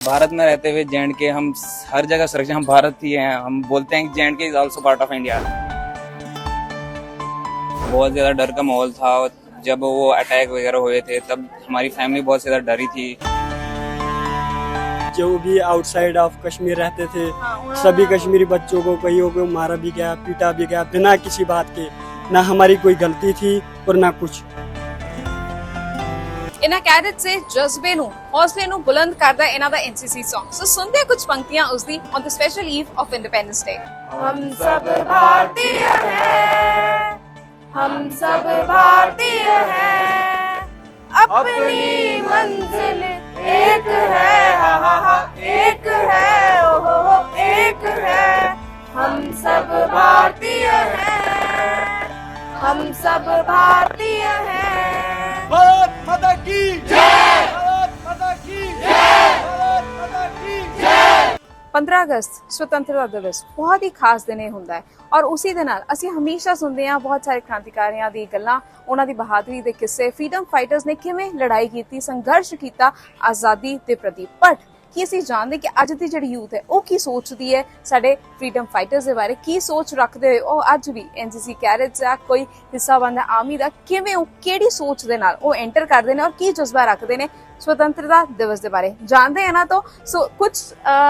भारत में रहते हुए जे हम हर जगह सुरक्षित, हम भारत ही हैं। हम बोलते हैं कि J is also part of India. बहुत ज़्यादा डर का माहौल था जब वो अटैक वगैरह हुए थे, तब हमारी फैमिली बहुत ज़्यादा डरी थी। जो भी आउटसाइड ऑफ कश्मीर रहते थे सभी कश्मीरी बच्चों को कईयों को मारा भी गया, पीटा भी गया बिना किसी बात के। ना हमारी कोई गलती थी और ना कुछ। इन्हां कैडेट्स से जज्बे नूं हौसले नूं बुलंद करदा इन्हां दा एनसीसी सॉन्ग। सो सुनते हैं कुछ पंक्तियां उसदी on the special eve of independence day. हम सब भारतीय हैं, हम सब भारतीय हैं, अपनी मंजिल एक है, हा हा हा एक है, ओ हो एक है। हम सब भारतीय हैं, हम सब भारतीय हैं। भारत माता की जय, भारत माता की जय, भारत माता की जय। 15 अगस्त स्वतंत्रता दिवस बहुत ही खास दिन ਹੁੰਦਾ ਹੈ ਔਰ ਉਸੇ ਦੇ ਨਾਲ ਅਸੀਂ ਹਮੇਸ਼ਾ ਸੁਣਦੇ ਹਾਂ ਬਹੁਤ ਸਾਰੇ ਕ੍ਰਾਂਤੀਕਾਰੀਆਂ ਦੀ ਗੱਲਾਂ, ਉਹਨਾਂ ਦੀ ਬਹਾਦਰੀ ਦੇ ਕਿੱਸੇ, ਫਰੀडम ਫਾਈਟਰਸ ਨੇ ਕਿਵੇਂ ਲੜਾਈ ਕੀਤੀ, ਸੰਘਰਸ਼ ਕੀਤਾ ਆਜ਼ਾਦੀ ਦੇ ਪ੍ਰਤੀ। ਬਟ ਕੀ ਅਸੀਂ ਜਾਣਦੇ ਕਿ ਅੱਜ ਦੀ ਜਿਹੜੀ ਯੂਥ ਹੈ ਉਹ ਕੀ ਸੋਚਦੀ ਹੈ ਸਾਡੇ ਫਰੀडम ਫਾਈਟਰਸ ਦੇ ਬਾਰੇ, ਕੀ ਸੋਚ ਰੱਖਦੇ ਹੋਏ ਉਹ ਅੱਜ ਵੀ ਐਨਸੀਸੀ ਕੈਡੇਟਸ ਆ, ਕੋਈ ਹਿੱਸਾ ਬਣਦਾ ਆਰਮੀ ਦਾ, ਕਿਵੇਂ ਉਹ ਕਿਹੜੀ ਸੋਚ ਦੇ ਨਾਲ ਉਹ ਐਂਟਰ ਕਰਦੇ ਨੇ ਔਰ ਕੀ ਜਜ਼ਬਾ ਰੱਖਦੇ ਨੇ स्वतंत्रता दिवस ਦੇ ਬਾਰੇ ਜਾਣਦੇ ਆ ਨਾ। तो ਸੋ ਕੁਝ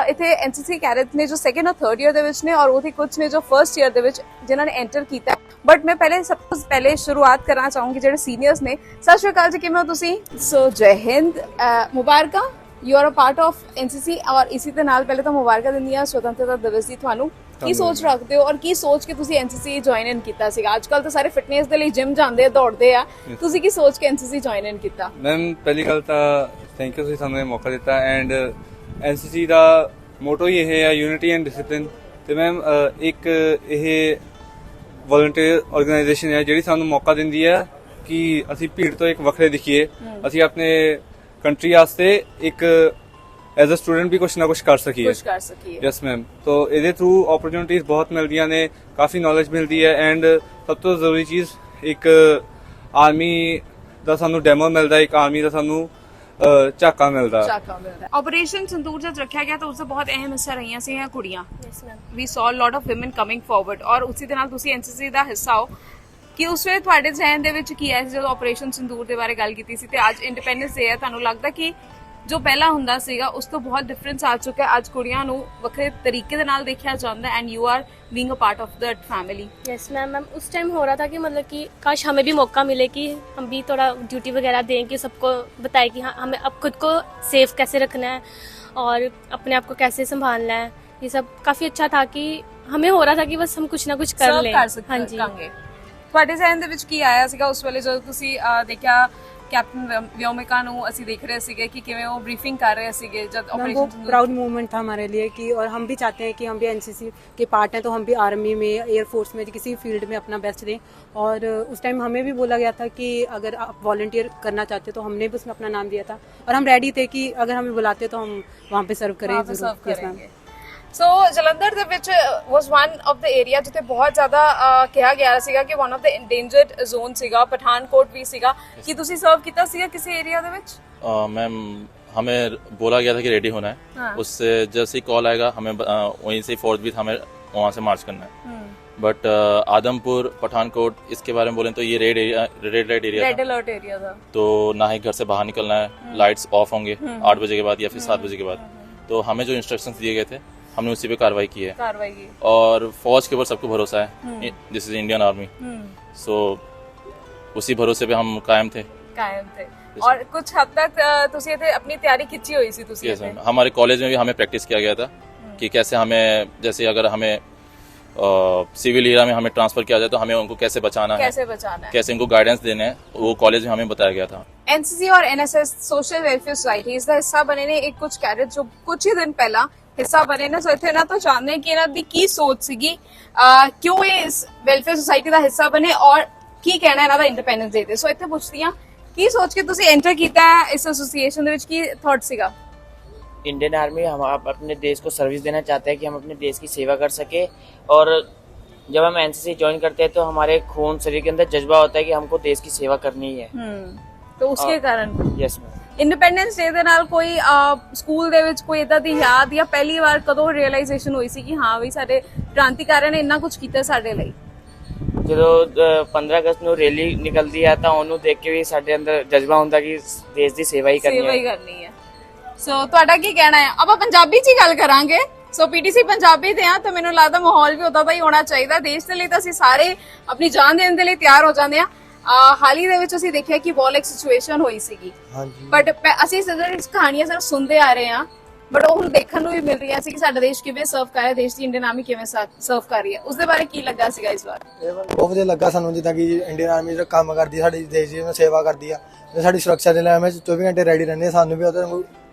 ਇੱਥੇ ਐਨਸੀਸੀ ਕੈਡੇਟਸ ਨੇ ਜੋ ਸੈਕੰਡ ਔਰ ਥਰਡ ਈਅਰ ਦੇ ਵਿੱਚ ਨੇ ਔਰ ਉਹਦੇ ਕੁਝ ਨੇ ਜੋ ਫਰਸਟ ਈਅਰ ਦੇ ਵਿੱਚ ਜਿਨ੍ਹਾਂ ਨੇ ਐਂਟਰ ਕੀਤਾ। ਬਟ ਮੈਂ ਪਹਿਲੇ ਸਭ ਤੋਂ ਪਹਿਲੇ ਸ਼ੁਰੂਆਤ ਕਰਨਾ ਚਾਹੂੰਗੀ ਜਿਹੜੇ ਸੀਨੀਅਰਸ ਨੇ। ਸਤਿ ਸ਼੍ਰੀ ਅਕਾਲ ਜੀ, ਕਿਵੇਂ ਹੋ ਤੁਸੀਂ? ਸੋ ਜੈ ਹਿੰਦ, ਮੁਬਾਰਕਾਂ, you are a part of NCC ਔਰ ਇਸੇ ਦੇ ਨਾਲ ਪਹਿਲੇ ਤਾਂ ਮੁਬਾਰਕਾਂ ਦਿੰਦੀ ਆ स्वतंत्रता दिवस ਦੀ ਤੁਹਾਨੂੰ। ਕੀ ਸੋਚ ਰੱਖਦੇ ਹੋ ਔਰ ਕੀ ਸੋਚ ਕੇ ਤੁਸੀਂ ਐਨਸੀਸੀ ਜੁਆਇਨ ਇਨ ਕੀਤਾ ਸੀਗਾ? ਅੱਜ ਕੱਲ ਤਾਂ ਸਾਰੇ ਫਿਟਨੈਸ ਦੇ ਲਈ ਜਿਮ ਜਾਂਦੇ ਆ, ਦੌੜਦੇ ਆ, ਤੁਸੀਂ ਕੀ ਸੋਚ ਕੇ ਐਨਸੀਸੀ ਜੁਆਇਨ ਇਨ ਕੀਤਾ? ਮੈਮ ਪਹਿਲੀ ਗੱਲ ਤਾਂ ਥੈਂਕ ਯੂ ਤੁਸੀਂ ਸਾਨੂੰ ਇਹ ਮੌਕਾ ਦਿੱਤਾ। ਐਂਡ ਐਨਸੀਸੀ ਦਾ ਮੋਟੋ ਹੀ ਇਹ ਹੈ ਯੂਨਿਟੀ ਐਂਡ ਡਿਸਪਲਿਨ। ਤੇ ਮੈਮ ਇੱਕ ਇਹ ਵੋਲੰਟੀਅਰ ਆਰਗੇਨਾਈਜੇਸ਼ਨ ਹੈ ਜਿਹੜੀ ਸਾਨੂੰ ਮੌਕਾ ਦਿੰਦੀ ਹੈ ਕਿ ਅਸੀਂ ਭੀੜ ਤੋਂ ਇੱਕ ਵੱਖਰੇ ਦਿਖੀਏ, ਅਸੀਂ ਆਪਣੇ ਕੰਟਰੀ ਵਾਸਤੇ ਇੱਕ ਐਜ਼ ਅ ਸਟੂਡੈਂਟ ਵੀ ਕੁਛ ਨਾ ਕੁਛ ਕਰ ਸਕੀਏ। Yes ma'am. तो ਇਹਦੇ ਥਰੂ ਓਪਰਚੁਨਿਟੀਜ਼ ਬਹੁਤ ਮਿਲਦੀਆਂ ਨੇ, ਕਾਫੀ ਨੌਲੇਜ ਮਿਲਦੀ ਹੈ। ਐਂਡ ਸਭ ਤੋਂ ਜ਼ਰੂਰੀ ਚੀਜ਼ ਇੱਕ ਆਰਮੀ ਦਾ ਸਾਨੂੰ ਡੈਮੋ ਮਿਲਦਾ, ਇੱਕ ਆਰਮੀ ਦਾ ਸਾਨੂੰ ਝਾਕਾ ਮਿਲਦਾ। ਆਪਰੇਸ਼ਨ ਸੰਦੂਰ ਜਦ ਰੱਖਿਆ ਗਿਆ ਤਾਂ ਉਸ ਦਾ ਬਹੁਤ ਅਹਿਮ ਹਿੱਸਾ ਰਹੀਆਂ ਸੀ ਕੁੜੀਆਂ। ਵੀ ਸੌ lot of women coming forward ਔਰ ਉਸੇ ਦੇ ਨਾਲ ਤੁਸੀਂ ਐਨਸੀਸੀ ਦਾ ਹਿੱਸਾ ਹੋ। ਕਿ ਉਸ ਵੇਲੇ ਤੁਹਾਡੇ ਜ਼ਿਹਨ ਦੇ ਵਿੱਚ ਕੀ ਆਇਆ ਸੀ ਜਦੋਂ ਆਪਰੇਸ਼ਨ ਸੰਦੂਰ ਦੇ ਬਾਰੇ ਗੱਲ ਕੀਤੀ ਸੀ ਤੇ ਅੱਜ ਇੰਡੀਪੈਂਡੈਂਸ ਡੇ ਹੈ? ਤੁਹਾਨੂੰ ਲੱਗਦਾ ਕਿ ਜੋ ਪਹਿਲਾਂ ਹੁੰਦਾ ਸੀਗਾ ਉਸ ਤੋਂ ਬਹੁਤ ਡਿਫਰੈਂਸ ਆ ਚੁੱਕਾ ਹੈ? ਅੱਜ ਕੁੜੀਆਂ ਨੂੰ ਵੱਖਰੇ ਤਰੀਕੇ ਦੇ ਨਾਲ ਦੇਖਿਆ ਜਾਂਦਾ and you are being a part of that family. Yes ma'am. उस टाइम हो रहा था कि मतलब कि काश हमें भी मौका मिले कि हम भी थोड़ा ड्यूटी वगैरह दें, कि सबको बताए कि हाँ हमें अब खुद को सेफ कैसे रखना है और अपने आप को कैसे संभालना है। ये सब काफ़ी अच्छा था कि हमें हो रहा था कि बस हम कुछ ना कुछ कर लें। हाँ जी। ਤੁਹਾਡੇ ਜ਼ਿਹਨ ਦੇ ਵਿੱਚ ਕੀ ਆਇਆ ਸੀਗਾ ਉਸ ਵੇਲੇ ਜਦੋਂ ਤੁਸੀਂ ਦੇਖਿਆ कैप्टन व्योमिका ਨੂੰ ਅਸੀਂ देख रहे ਸੀਗੇ कि ਕਿਵੇਂ ਉਹ ब्रीफिंग कर रहे ਸੀਗੇ जब ऑपरेशन? प्राउड मूवमेंट था हमारे लिए कि और हम भी चाहते हैं कि हम भी एनसीसी के पार्ट हैं तो हम भी आर्मी में, एयरफोर्स में, किसी फील्ड में अपना बेस्ट दें। और उस टाइम हमें भी बोला गया था कि अगर आप वॉलंटियर करना चाहते तो हमने भी उसमें अपना नाम दिया था और हम रेडी थे कि अगर हमें बुलाते तो हम वहाँ पे सर्व करें। ਸੋ ਜਲੰਧਰ ਦੇ ਵਿੱਚ was one of the area ਜਿੱਥੇ ਬਹੁਤ ਜ਼ਿਆਦਾ ਕਿਹਾ ਗਿਆ ਸੀਗਾ ਕਿ ਵਨ ਆਫ ਦ ਇੰਡੇਂਜਰਡ ਜ਼ੋਨ ਸੀਗਾ, ਪਠਾਨਕੋਟ ਵੀ ਸੀਗਾ। ਕੀ ਤੁਸੀਂ ਸਰਵ ਕੀਤਾ ਸੀਗਾ ਕਿਸੇ ਏਰੀਆ ਦੇ ਵਿੱਚ? मैम हमें बोला गया था कि रेडी होना है। उससे जैसे ही कॉल आएगा हमें वहीं से फोर्थ भी हमें वहाँ से मार्च करना है। बट आदमपुर, पठानकोट, इसके बारे में बोलें तो ये red light area, red alert area था। तो ना ही घर से बाहर निकलना है, लाइट्स ऑफ होंगे 8 बजे के बाद या फिर 7 बजे के बाद। तो हमें जो इंस्ट्रक्शंस दिए गए थे हमने उसी पे कार्रवाई की है। और फौज के ऊपर सबको भरोसा है, दिस इज इंडियन आर्मी। सो उसी भरोसे पे हम कायम थे। और कुछ हद तक तुसी इथे अपनी तैयारी खिंची हुई सी तुसी? Yes ma'am. हमारे कॉलेज में भी हमें प्रैक्टिस किया गया था कि कैसे हमें, जैसे अगर हमें सिविल एरिया में हमें ट्रांसफर किया जाए तो हमें उनको कैसे बचाना है, कैसे उनको गाइडेंस देना है, वो कॉलेज में हमें बताया गया था। एनसीसी और एनएसएस सोशल वेलफेयर सोसाइटी इसका हिस्सा बने ने एक कुछ कैडेट जो कुछ ही दिन पहला हिस्सा बने ने। सो इथे ना तो जानने कि इन्हां दी की सोच सीगी, क्यों ये इस वेलफेयर सोसाइटी दा हिस्सा बने और की कहना इन्हां दा इंडिपेंडेंस डे ते। सो इथे पुछदी हां की सोच के तुसी एंटर कीता है इस एसोसिएशन दे विच, की थॉट सीगा? इंडियन आर्मी हम अपने देश को सर्विस देना चाहते हैं कि हम अपने देश की सेवा कर सके। और जब हम एनसीसी ज्वाइन करते हैं तो हमारे खून शरीर के अंदर जज्बा होता है कि हमको देश की सेवा करनी है। तो उसके कारण यस मैम। ਇੰਡੀਪੈਂਡੈਂਸ ਡੇ ਦੇ ਨਾਲ ਕੋਈ ਸਕੂਲ ਦੇ ਵਿੱਚ ਕੋਈ ਇਦਾਂ ਦੀ ਯਾਦ ਜਾਂ ਪਹਿਲੀ ਵਾਰ ਕਦੋਂ ਰਿਅਲਾਈਜੇਸ਼ਨ ਹੋਈ ਸੀ ਕਿ ਹਾਂ ਵੀ ਸਾਡੇ ਕ੍ਰਾਂਤੀਕਾਰੀਆਂ ਨੇ ਇੰਨਾ ਕੁਝ ਕੀਤਾ ਸਾਡੇ ਲਈ? ਜਦੋਂ 15 ਅਗਸਤ ਨੂੰ ਰੈਲੀ ਨਿਕਲਦੀ ਹੈ ਤਾਂ ਉਹਨੂੰ ਦੇਖ ਕੇ ਵੀ ਸਾਡੇ ਅੰਦਰ ਜਜ਼ਬਾ ਹੁੰਦਾ ਕਿ ਦੇਸ਼ ਦੀ ਸੇਵਾ ਹੀ ਕਰਨੀ ਹੈ। ਸੋ ਤੁਹਾਡਾ ਕੀ ਕਹਿਣਾ ਹੈ? ਆਪਾਂ ਪੰਜਾਬੀ 'ਚ ਹੀ ਗੱਲ ਕਰਾਂਗੇ। ਸੋ ਪੀਟੀਸੀ ਪੰਜਾਬੀ ਤੇ ਆ ਤਾਂ ਮੈਨੂੰ ਲੱਗਦਾ ਮਾਹੌਲ ਵੀ ਉਦਾਂ ਦਾ ਹੀ ਹੋਣਾ ਚਾਹੀਦਾ। ਦੇਸ਼ ਦੇ ਲਈ ਤਾਂ ਅਸੀਂ ਸਾਰੇ ਆਪਣੀ ਜਾਨ ਦੇਣ ਦੇ ਲਈ ਤਿਆਰ ਹੋ ਜਾਂਦੇ ਆ। ਹਾਲ ਹੀ ਦੇ ਵਿੱਚ ਅਸੀਂ ਦੇਖਿਆ ਕਿ ਵਾਰ ਸਿਚੁਏਸ਼ਨ ਹੋਈ ਸੀਗੀ, ਬਟ ਅਸੀਂ ਸਿਰਫ ਕਹਾਣੀਆਂ ਸਿਰਫ ਸੁਣਦੇ ਆ ਰਹੇ ਆ, ਬਟ ਉਹ ਹੁਣ ਦੇਖਣ ਨੂੰ ਵੀ ਮਿਲ ਰਹੀ ਸੀ ਕਿ ਸਾਡਾ ਦੇਸ਼ ਕਿਵੇਂ ਸਰਵ ਕਰ ਰਿਹਾ, ਦੇਸ਼ ਦੀ ਇੰਡੀਅਨ ਆਰਮੀ ਕਿਵੇਂ ਸਰਵ ਕਰ ਰਹੀ ਹੈ। ਉਸ ਦੇ ਬਾਰੇ ਕੀ ਲੱਗਾ ਸੀਗਾ ਇਸ ਵਾਰ? ਬਹੁਤ ਵਧੀਆ ਲੱਗਾ ਸਾਨੂੰ, ਜਿੱਦਾਂ ਕਿ ਇੰਡੀਅਨ ਆਰਮੀ ਦਾ ਕੰਮ ਕਰਦੀ ਹੈ, ਸਾਡੀ ਦੇਸ਼ ਦੀ ਸੇਵਾ ਕਰਦੀ ਆ, ਸਾਡੀ ਸੁਰੱਖਿਆ ਦੇ ਲਈ ਐਵੇਂ 24 ਘੰਟੇ ਰੈਡੀ ਰਹਿੰਦੇ ਆ। ਸਾਨੂੰ ਵੀ ਉਹਦੇ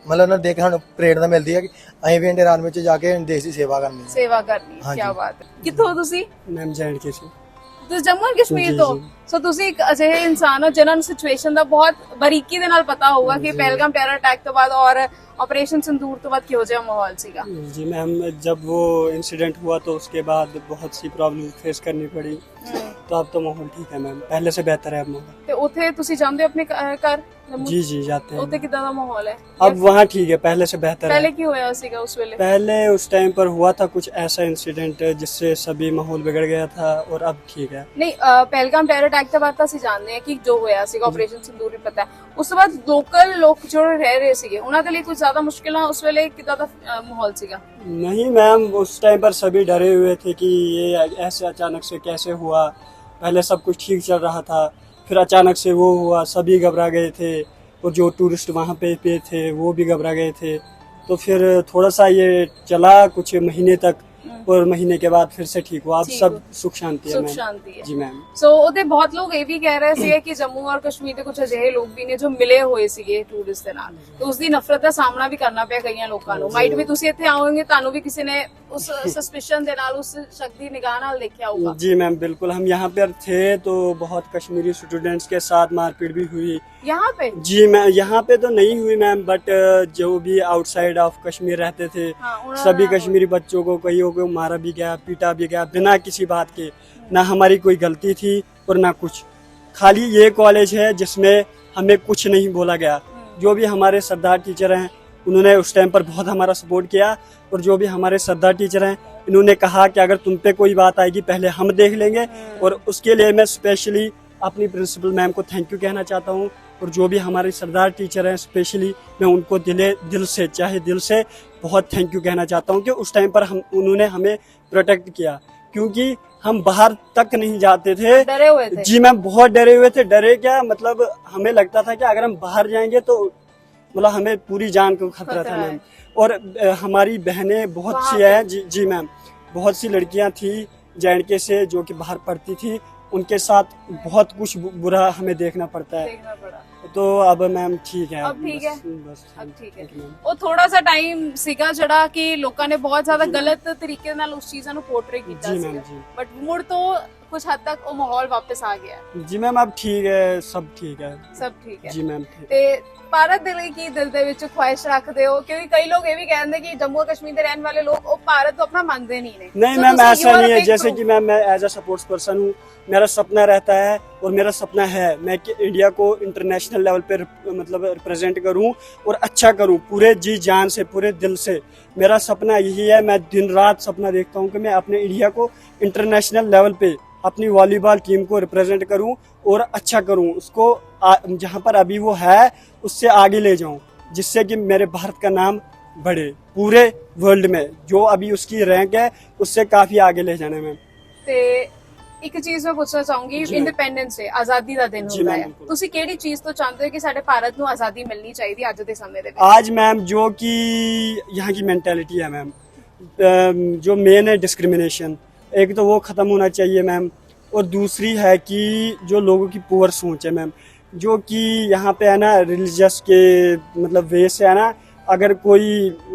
ਮਤਲਬ ਉਹਨਾਂ ਦੇਖ ਕੇ ਸਾਨੂੰ ਪ੍ਰੇਰਣਾ ਮਿਲਦੀ ਹੈ ਕਿ ਅਸੀਂ ਵੀ ਇੰਡੀਅਨ ਆਰਮੀ 'ਚ ਜਾ ਕੇ ਦੇਸ਼ ਦੀ ਸੇਵਾ ਕਰਨੀ ਹੈ। ਕੀ ਬਾਤ ਹੈ। ਕਿੱਥੋਂ ਤੁਸੀਂ? मैम J&K से। ਤੁਸੀਂ ਜੰਮੂ ਐਂਡ ਕਸ਼ਮੀਰ ਤੋਂ। ਸੋ ਤੁਸੀਂ ਇੱਕ ਅਜਿਹੇ ਇਨਸਾਨ ਹੋ ਜਿਨ੍ਹਾਂ ਨੂੰ ਸਿਚੁਏਸ਼ਨ ਦਾ ਬਹੁਤ ਬਰੀਕੀ ਦੇ ਨਾਲ ਪਤਾ ਹੋਊਗਾ ਕਿ ਪਹਿਲਗਾਮ ਟੈਰਰ ਅਟੈਕ ਤੋਂ ਬਾਅਦ ਔਰ ऑपरेशन सिंदूर तो बाद क्यों जिहा माहौल सीगा? जी मैम, जब वो इंसिडेंट हुआ तो उसके बाद बहुत सी प्रॉब्लम फेस करनी पड़ी, तो अब तो माहौल ठीक है मैम, पहले से बेहतर है अब माहौल। ਤੇ ਉੱਥੇ ਤੁਸੀਂ ਜਾਂਦੇ ਹੋ ਆਪਣੇ ਘਰ? जी जी जाते हैं। ਉੱਥੇ ਕਿਦਾਂ ਦਾ ਮਾਹੌਲ ਹੈ? अब वहाँ ठीक है, पहले से बेहतर है। ਪਹਿਲੇ ਕੀ ਹੋਇਆ ਸੀਗਾ ਉਸ ਵੇਲੇ? पहले उस टाइम पर हुआ था कुछ ऐसा इंसिडेंट जिससे सभी माहौल बिगड़ गया था, और अब ठीक है। ਨਹੀਂ ਪਹਿਲਗਾਮ ਟੈਰਰ ਅਟੈਕ ਤੋਂ ਬਾਅਦ ਤਾਂ ਅਸੀਂ ਜਾਣਦੇ ਹਾਂ ਕਿ ਜੋ ਹੋਇਆ ਸੀਗਾ ਆਪਰੇਸ਼ਨ ਸਿੰਦੂਰ ਵੀ ਪਤਾ ਹੈ। ਉਸ ਤੋਂ ਬਾਅਦ ਲੋਕਲ ਲੋਕ ਜੋ ਰਹਿ ਰਹੇ ਸੀਗੇ ਉਹਨਾਂ ਦੇ ਲਈ ਕੁਝ ज्यादा मुश्किल उस वेले कितना माहौल सीगा? नहीं मैम, उस टाइम पर सभी डरे हुए थे कि ये ऐसे अचानक से कैसे हुआ। पहले सब कुछ ठीक चल रहा था, फिर अचानक से वो हुआ, सभी घबरा गए थे, और जो टूरिस्ट वहाँ पे थे वो भी घबरा गए थे। तो फिर थोड़ा सा ये चला कुछ महीने तक, और महीने के बाद फिर से ठीक हुआ। अब सब सुख शांति है मैम। जी मैम। सो ਉਹਦੇ ਬਹੁਤ ਲੋਕ ਇਹ ਵੀ ਕਹਿ ਰਹੇ ਸੀ ਕਿ ਜੰਮੂ ਔਰ ਕਸ਼ਮੀਰ ਦੇ ਕੁਝ ਅਜਿਹੇ ਲੋਕ ਵੀ ਨੇ ਜੋ ਮਿਲੇ ਹੋਏ ਸੀਗੇ ਟੂਰਿਸਟ ਦੇ ਨਾਲ, ਤੇ ਉਸ ਦੀ ਨਫ਼ਰਤ ਦਾ ਸਾਹਮਣਾ ਵੀ ਕਰਨਾ ਪਿਆ ਕਈਆਂ ਲੋਕਾਂ ਨੂੰ। ਮਾਈਟ ਵੀ ਤੁਸੀਂ ਇੱਥੇ ਆਓਗੇ ਤੁਹਾਨੂੰ ਵੀ ਕਿਸੇ ਨੇ उस सस्पिशन ਦੇ ਨਾਲ उस शक्ति निगाह ਨਾਲ देखा होगा। जी मैम बिल्कुल, हम यहाँ पर थे तो बहुत कश्मीरी स्टूडेंट्स के साथ मारपीट भी हुई यहाँ पे। जी मैम, यहाँ पे तो नहीं हुई मैम, बट जो भी आउटसाइड ऑफ कश्मीर रहते थे सभी कश्मीरी बच्चों को कईयों को मारा भी गया, पीटा भी गया बिना किसी बात के। ना हमारी कोई गलती थी और ना कुछ, खाली ये कॉलेज है जिसमें हमें कुछ नहीं बोला गया। जो भी हमारे सरदार टीचर हैं उन्होंने उस टाइम पर बहुत हमारा सपोर्ट किया, और जो भी हमारे सरदार टीचर हैं इन्होंने कहा कि अगर तुम पे कोई बात आएगी पहले हम देख लेंगे। और उसके लिए मैं स्पेशली अपनी प्रिंसिपल मैम को थैंक यू कहना चाहता हूँ, और जो भी हमारे सरदार टीचर हैं स्पेशली मैं उनको दिल से बहुत थैंक यू कहना चाहता हूँ कि उस टाइम पर उन्होंने हमें प्रोटेक्ट किया, क्योंकि हम बाहर तक नहीं जाते थे, डरे हुए थे। जी मैम, बहुत डरे हुए थे। डरे क्या मतलब, हमें लगता था कि अगर हम बाहर जाएंगे तो मतलब हमें पूरी जान को खतरा था मैम। और हमारी बहनें बहुत सी हैं, जी मैम, बहुत सी लड़कियां थी J&K से जो कि बाहर पढ़ती थी, उनके साथ बहुत कुछ बुरा हमें देखना पड़ता है। तो अब मैम ठीक है, अब ठीक है, बस अब ठीक है। ਉਹ ਥੋੜਾ ਸਾ ਟਾਈਮ ਸੀਗਾ ਜਿਹੜਾ ਕਿ ਲੋਕਾਂ ਨੇ ਬਹੁਤ ਜ਼ਿਆਦਾ ਗਲਤ ਤਰੀਕੇ ਨਾਲ ਉਸ ਚੀਜ਼ਾਂ ਨੂੰ ਪੋਰਟਰੇ ਕੀਤਾ जी ਸੀ, मैम जी। ਬਟ ਮੁੜ ਤੋਂ ਕੁਝ ਹੱਦ ਤੱਕ ਉਹ ਮਾਹੌਲ ਵਾਪਸ ਆ ਗਿਆ। जी मैम, अब ठीक है, सब ठीक है। ਸਭ ਠੀਕ ਹੈ जी मैम ठीक। ਤੇ ਭਾਰਤ ਦੇ ਲਈ ਕੀ ਦਿਲ ਦੇ ਵਿੱਚ ਖੁਆਇਸ਼ ਰੱਖਦੇ ਹੋ? ਕਿਉਂਕਿ ਕਈ ਲੋग ਇਹ ਵੀ ਕਹਿੰਦੇ ਕਿ ਜੰਮੂ ਕਸ਼ਮੀਰ ਦੇ ਰਹਿਣ ਵਾਲੇ ਲੋग ਉਹ ਭਾਰਤ को अपना मानते नहीं ने। नहीं मैम, ऐसा नहीं है। जैसे कि मैम, मैं एज अ सपोर्ट्स पर्सन हूँ, मेरा सपना रहता है और मेरा सपना है मैं कि इंडिया को इंटरनेशनल लेवल पे मतलब रिप्रेजेंट करूँ और अच्छा करूँ पूरे जी जान से, पूरे दिल से। मेरा सपना यही है, मैं दिन रात सपना देखता हूँ कि मैं अपने इंडिया को इंटरनेशनल लेवल पे अपनी वॉलीबॉल टीम को रिप्रेजेंट करूं और अच्छा करूं, उसको जहां पर अभी वो है उससे आगे ले जाऊं, जिससे कि मेरे भारत का नाम बढ़े पूरे वर्ल्ड में। जो अभी उसकी रैंक है उससे काफी आगे ले जाने में। ਤੇ ਇੱਕ ਚੀਜ਼ ਮੈਂ ਪੁੱਛਣਾ ਚਾਹੂੰਗੀ, ਇੰਡੀਪੈਂਡੈਂਸ ਡੇ, ਆਜ਼ਾਦੀ ਦਾ ਦਿਨ ਹੁੰਦਾ ਹੈ, ਤੁਸੀਂ ਕਿਹੜੀ ਚੀਜ਼ ਤੋਂ ਚਾਹੁੰਦੇ ਹੋ ਕਿ ਸਾਡੇ ਭਾਰਤ ਨੂੰ ਆਜ਼ਾਦੀ ਮਿਲਣੀ ਚਾਹੀਦੀ ਅੱਜ ਦੇ ਸਮੇਂ ਦੇ ਵਿੱਚ? आज मैम जो कि यहाँ की मेंटालिटी है मैम, जो मेन है डिस्क्रिमिनेशन, एक तो वो ख़त्म होना चाहिए मैम, और दूसरी है कि जो लोगों की पुअर सोच है मैम, जो कि यहाँ पे है ना रिलीजियस के मतलब वे से है ना, अगर कोई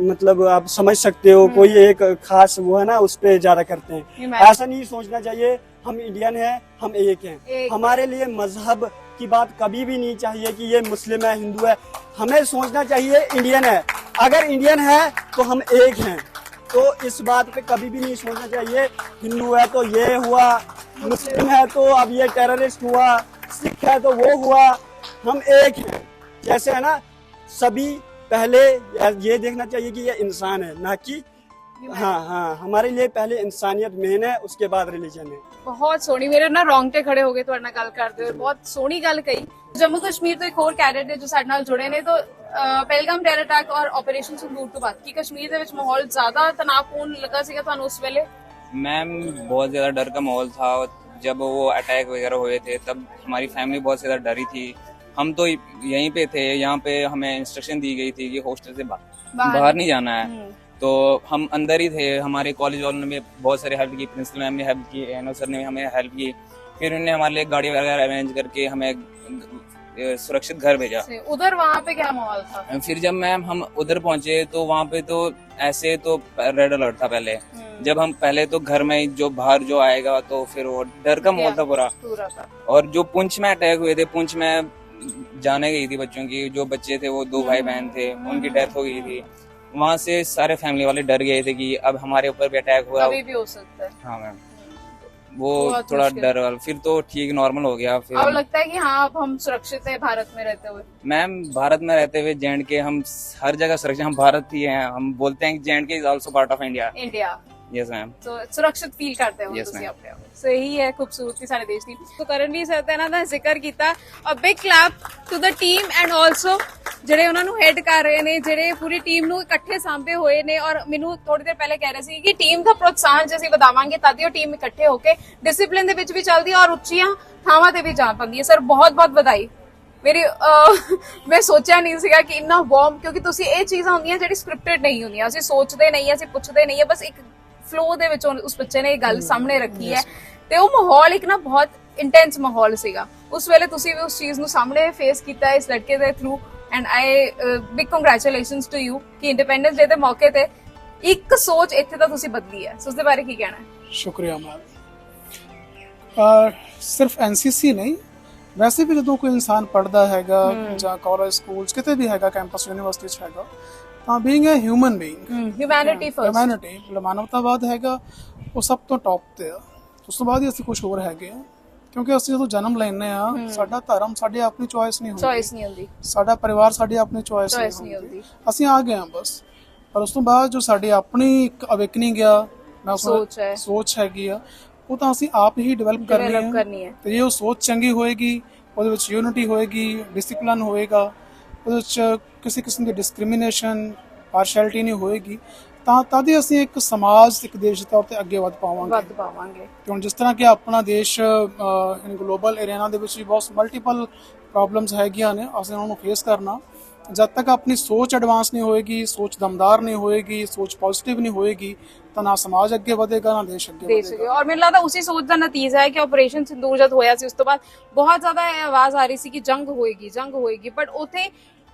मतलब आप समझ सकते हो कोई एक खास वो है ना उस पे ज़्यादा करते हैं। ऐसा नहीं सोचना चाहिए, हम इंडियन हैं, हम एक हैं। हमारे लिए मजहब की बात कभी भी नहीं चाहिए कि ये मुस्लिम है, हिंदू है। हमें सोचना चाहिए इंडियन है, अगर इंडियन है तो हम एक हैं। तो इस बात पे कभी भी नहीं सोचना चाहिए हिंदू है तो ये हुआ, मुस्लिम है तो अब ये टेररिस्ट हुआ, सिख है तो वो हुआ। हम एक हैं, जैसे है ना सभी पहले ये देखना चाहिए कि ये इंसान है, ना कि हाँ, हमारे लिए पहले इंसानियत मेन है, उसके बाद रिलीजन है। ਬਹੁਤ ਸੋਹਣੀ, ਮੇਰੇ ਨਾ ਰੌਂਗਟੇ ਖੜੇ ਹੋ ਗਏ ਤੁਹਾਡੇ ਨਾਲ ਗੱਲ ਕਰਦੇ ਹੋਏ। ਬਹੁਤ ਸੋਹਣੀ ਗੱਲ ਕਹੀ। ਜੰਮੂ ਕਸ਼ਮੀਰ ਤੋਂ ਇੱਕ ਹੋਰ ਕੈਡਟ ਨੇ ਜੋ ਸਾਡੇ ਨਾਲ ਜੁੜੇ ਨੇ। ਤਾਂ ਪਹਿਲਗਾਮ ਟੈਰਰ ਅਟੈਕ ਔਰ ਆਪਰੇਸ਼ਨ ਸੰਦੂਰ ਤੋਂ ਬਾਅਦ ਕੀ ਕਸ਼ਮੀਰ ਦੇ ਵਿੱਚ ਮਾਹੌਲ ਜ਼ਿਆਦਾ ਤਣਾਅਪੂਰਨ ਲੱਗਾ ਸੀਗਾ ਤੁਹਾਨੂੰ ਉਸ ਵੇਲੇ? मैम बहुत ज़्यादा डर का माहौल था। जब वो अटैक वगैरह हुए थे तब हमारी फैमिली बहुत ज़्यादा डरी थी। हम तो यहीं पे थे, यहाँ पे हमें इंस्ट्रक्शन दी गई थी कि हॉस्टल से बाहर नहीं जाना है। तो हम अंदर ही थे। हमारे कॉलेज वालों ने भी बहुत सारी हेल्प की, प्रिंसिपल मैम ने हेल्प की, एनओ सर ने हमें हेल्प की। फिर उन्होंने हमारे लिए गाड़ी वगैरह अरेंज करके हमें सुरक्षित घर भेजा। उधर वहाँ पे क्या माहौल था? फिर जब मैम हम उधर पहुंचे तो वहाँ पे तो ऐसे तो रेड अलर्ट था पहले। जब हम पहले तो घर में जो बाहर जो आएगा तो फिर वो डर का माहौल था पूरा था। और जो पुंछ में अटैक हुए थे, पुंछ में जाने गई थी बच्चों की, जो बच्चे थे वो 2 भाई बहन थे, उनकी डेथ हो गई थी। वहाँ से सारे फैमिली वाले डर गए थे कि अब हमारे ऊपर भी अटैक हुआ, कभी भी हो सकता है। हाँ मैम, वो थोड़ा डर वाला। फिर तो ठीक नॉर्मल हो गया। फिर अब लगता है कि हाँ अब हम सुरक्षित है भारत में रहते हुए। मैम भारत में रहते हुए J&K हम हर जगह सुरक्षित, हम भारत ही हैं। हम बोलते हैं कि J&K is also part of India. Yes ma'am. तो सुरक्षित फील करते हो Yes, ਤੁਸੀਂ ma'am. ਆਪਣੇ ਆਪ ਨੂੰ। ਸਹੀ ਹੈ, ਖੂਬਸੂਰਤੀ ਸਾਡੇ ਦੇਸ਼ ਦੀ। तो ਕਰਨਵੀਰ ਸਰ ਦਾ ਇਹਨਾਂ ਦਾ ਜ਼ਿਕਰ ਕੀਤਾ। A big clap to the team and also ਜਿਹੜੇ ਉਹਨਾਂ ਨੂੰ ਹੈਡ ਕਰ ਰਹੇ ਨੇ, ਜਿਹੜੇ ਪੂਰੀ ਟੀਮ ਨੂੰ ਇਕੱਠੇ ਸਾਂਭੇ ਹੋਏ ਨੇ। ਔਰ ਮੈਨੂੰ ਥੋੜੀ ਦੇਰ ਪਹਿਲੇ ਕਹਿ ਰਹੇ ਸੀ ਕਿ ਟੀਮ ਦਾ ਪ੍ਰੋਤਸਾਹਨ ਜੇ ਅਸੀਂ ਵਧਾਵਾਂਗੇ ਤਦ ਹੀ ਉਹ ਟੀਮ ਇਕੱਠੇ ਹੋ ਕੇ ਡਿਸਪਲਿਨ ਦੇ ਵਿੱਚ ਵੀ ਚੱਲਦੀ ਹੈ ਔਰ ਉੱਚੀਆਂ ਥਾਵਾਂ ਤੇ ਵੀ ਜਾ ਪਾਉਂਦੀ ਹੈ। ਸਰ ਬਹੁਤ ਬਹੁਤ ਵਧਾਈ। ਮੇਰੀ ਮੈਂ ਸੋਚਿਆ ਨਹੀਂ ਸੀਗਾ ਕਿ ਇੰਨਾ ਵਾਰਮ, ਕਿਉਂਕਿ ਤੁਸੀਂ ਇਹ ਚੀਜ਼ਾਂ ਹੁੰਦੀਆਂ ਜਿਹੜੀ ਸਕ੍ਰਿਪਟਡ ਨਹੀਂ ਹੁੰਦੀਆਂ। ਅਸੀਂ ਸੋਚਦੇ ਨਹੀਂ, ਅਸੀਂ ਪੁੱਛਦੇ ਨਹੀਂ, ਬਸ ਇੱਕ ਫਲੋ ਦੇ ਵਿੱਚ ਉਸ ਬੱਚੇ ਨੇ ਇਹ ਗੱਲ ਸਾਹਮਣੇ ਰੱਖੀ ਹੈ। ਤੇ ਉਹ ਮਾਹੌਲ ਇੱਕ ਨਾ ਬਹੁਤ ਇੰਟੈਂਸ ਮਾਹੌਲ ਸੀਗਾ ਉਸ ਵੇਲੇ। ਤੁਸੀਂ ਵੀ ਉਸ ਚੀਜ਼ ਨੂੰ ਸਾਹਮਣੇ ਫੇਸ ਕੀਤਾ ਇਸ ਲੜਕੇ ਦੇ through and I big congratulations to you ਕਿ ਇੰਡੀਪੈਂਡੈਂਸ ਡੇ ਦੇ ਮੌਕੇ ਤੇ ਇੱਕ ਸੋਚ ਇੱਥੇ ਤਾਂ ਤੁਸੀਂ ਬਦਲੀ ਹੈ। ਸੋ ਉਸ ਦੇ ਬਾਰੇ ਕੀ ਕਹਿਣਾ ਹੈ? ਸ਼ੁਕਰੀਆ ਮੈਮ। ਸਿਰਫ ਐਨਸੀਸੀ ਨਹੀਂ, ਵੈਸੇ ਵੀ ਜਦੋਂ ਕੋਈ ਇਨਸਾਨ ਪੜ੍ਹਦਾ ਹੈਗਾ ਜਾਂ ਕਾਲਜ ਸਕੂਲ ਕਿਤੇ ਵੀ ਹੈਗਾ, ਕੈਂਪਸ ਯੂਨੀਵਰਸਿਟੀ 'ਚ ਹੈਗਾ, ਤਾਂ being a human being, humanity first, humanity ਜਿਹੜਾ ਮਾਨਵਤਾਵਾਦ ਹੈਗਾ ਉਹ ਸਭ ਤੋਂ ਟੌਪ ਤੇ ਆ। ਉਸ ਤੋਂ ਬਾਅਦ ਹੀ ਅਸੀਂ ਕੁਝ ਹੋਰ ਹੈਗੇ ਆ, ਕਿਉਂਕਿ ਅਸੀਂ ਜਦੋਂ ਜਨਮ ਲੈਂਦੇ ਆ ਸਾਡਾ ਧਰਮ ਸਾਡੀ ਆਪਣੀ ਚੋਇਸ ਨਹੀਂ ਹੁੰਦੀ, ਸਾਡਾ ਪਰਿਵਾਰ ਸਾਡੀ ਆਪਣੀ ਚੋਇਸ ਨਹੀਂ ਹੁੰਦੀ। ਅਸੀਂ ਆ ਗਏ ਆ ਬਸ। ਪਰ ਉਸ ਤੋਂ ਬਾਅਦ ਜੋ ਸਾਡੀ ਆਪਣੀ ਇੱਕ ਅਵੇਕਨਿੰਗ ਆ, ਸੋਚ ਹੈਗੀ ਆ, ਉਹ ਤਾਂ ਅਸੀਂ ਆਪ ਹੀ ਡਿਵੈਲਪ ਕਰਨੀ ਹੈ। ਤੇ ਜੇ ਉਹ ਸੋਚ ਚੰਗੀ ਹੋਏਗੀ, ਉਹਦੇ ਵਿੱਚ ਯੂਨਿਟੀ ਹੋਏਗੀ, ਡਿਸਿਪਲਿਨ ਹੋਏਗਾ, ਉਹਦੇ ਵਿੱਚ ਕਿਸੇ ਕਿਸਮ ਦੀ ਡਿਸਕ੍ਰਿਮੀਨੇਸ਼ਨ, ਪਾਰਸ਼ੈਲਿਟੀ ਨਹੀਂ ਹੋਏਗੀ, ਤਾਂ ਤਦ ਹੀ ਅਸੀਂ ਇੱਕ ਸਮਾਜ, ਇੱਕ ਦੇਸ਼ ਦੇ ਤੌਰ ਤੇ ਅੱਗੇ ਵੱਧ ਪਾਵਾਂਗੇ। ਹੁਣ ਜਿਸ ਤਰ੍ਹਾਂ ਕਿ ਆਪਣਾ ਦੇਸ਼ ਗਲੋਬਲ ਏਰੀਆ ਦੇ ਵਿੱਚ ਵੀ ਬਹੁਤ ਮਲਟੀਪਲ ਪ੍ਰੋਬਲਮਸ ਹੈਗੀਆਂ ਨੇ, ਅਸੀਂ ਉਹਨਾਂ ਨੂੰ ਫੇਸ ਕਰਨਾ। ਜਦ ਤੱਕ ਆਪਣੀ ਸੋਚ ਐਡਵਾਂਸ ਨਹੀਂ ਹੋਏਗੀ, ਸੋਚ ਦਮਦਾਰ ਨਹੀਂ ਹੋਏਗੀ, ਸੋਚ ਪੋਜ਼ਿਟਿਵ ਨਹੀਂ ਹੋਏਗੀ, ਤਾਂ ਨਾ ਸਮਾਜ ਅੱਗੇ ਵਧੇਗਾ, ਨਾ ਦੇਸ਼ ਅੱਗੇ ਵਧੇਗਾ। ਔਰ ਮੈਨੂੰ ਲੱਗਦਾ ਉਸੇ ਸੋਚ ਦਾ ਨਤੀਜਾ ਹੈ ਕਿ ਆਪਰੇਸ਼ਨ ਸਿੰਦੂਰ ਜਦ ਹੋਇਆ ਸੀ ਉਸ ਤੋਂ ਬਾਅਦ ਬਹੁਤ ਜ਼ਿਆਦਾ ਆਵਾਜ਼ ਆ ਰਹੀ ਸੀ ਕਿ ਜੰਗ ਹੋਏਗੀ, ਬਟ ਉੱਥੇ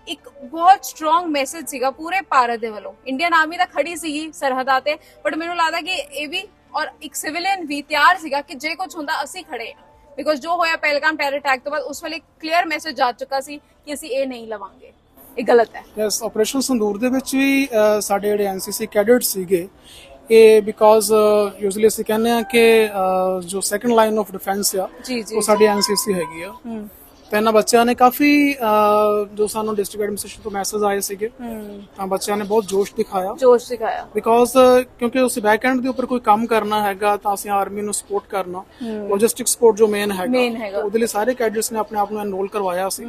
ਇੱਕ ਬਹੁਤ ਸਟਰੋਂਗ ਮੈਸੇਜ ਸੀਗਾ ਪੂਰੇ ਭਾਰਤ ਦੇ ਵੱਲੋਂ। ਇੰਡੀਅਨ ਆਰਮੀ ਤਾਂ ਖੜੀ ਸੀਗੀ ਸਰਹੱਦਾਂ ਤੇ, ਬਟ ਮੈਨੂੰ ਲੱਗਦਾ ਕਿ ਇਹ ਵੀ ਔਰ ਇੱਕ ਸਿਵਿਲੀਅਨ ਵੀ ਤਿਆਰ ਸੀਗਾ ਕਿ ਜੇ ਕੁਝ ਹੁੰਦਾ ਅਸੀਂ ਖੜੇ ਹਾਂ। ਬਿਕੋਜ਼ ਜੋ ਹੋਇਆ ਪਹਿਲਗਾਮ ਟੈਰਰ ਅਟੈਕ ਤੋਂ ਬਾਅਦ ਉਸ ਵੇਲੇ ਕਲੀਅਰ ਮੈਸੇਜ ਜਾ ਚੁੱਕਾ ਸੀ ਕਿ ਅਸੀਂ ਇਹ ਨਹੀਂ ਲਵਾਂਗੇ, ਇਹ ਗਲਤ ਹੈ। ਯੈਸ, ਆਪਰੇਸ਼ਨ ਸੰਦੂਰ ਦੇ ਵਿੱਚ ਵੀ ਸਾਡੇ ਜਿਹੜੇ ਐਨਸੀਸੀ ਕੈਡਟ ਸੀਗੇ, ਇਹ ਬਿਕੋਜ਼ ਯੂਜ਼ਲੀ ਅਸੀਂ ਕਹਿੰਦੇ ਆ ਕਿ ਜੋ ਸੈਕੰਡ ਲਾਈਨ ਆਫ ਡਿਫੈਂਸ ਆ ਉਹ ਸਾਡੀ ਐਨਸੀਸੀ ਹੈਗੀ ਆ। ਤੇ ਇਹਨਾਂ ਬੱਚਿਆਂ ਨੇ ਕਾਫੀ ਜੋ ਸਾਨੂੰ ਡਿਸਟ੍ਰਿਕਟ ਐਡਮਿਨਿਸਟ੍ਰੇਸ਼ਨ ਤੋਂ ਮੈਸੇਜ ਆਏ ਸੀਗੇ, ਤਾਂ ਬੱਚਿਆਂ ਨੇ ਬਹੁਤ ਜੋਸ਼ ਦਿਖਾਇਆ ਬਿਕੋਜ਼ ਕਿਉਂਕਿ ਉਸ ਬੈਕ ਐਂਡ ਦੇ ਉੱਪਰ ਕੋਈ ਕੰਮ ਕਰਨਾ ਹੈਗਾ ਤਾਂ ਅਸੀਂ ਆਰਮੀ ਨੂੰ ਸਪੋਰਟ ਕਰਨਾ, ਲੌਜਿਸਟਿਕ ਸਪੋਰਟ ਜੋ ਮੇਨ ਹੈਗਾ, ਉਹਦੇ ਲਈ ਸਾਰੇ ਕੈਡਟਸ ਨੇ ਆਪਣੇ ਆਪ ਨੂੰ ਐਨਰੋਲ ਕਰਵਾਇਆ ਸੀ।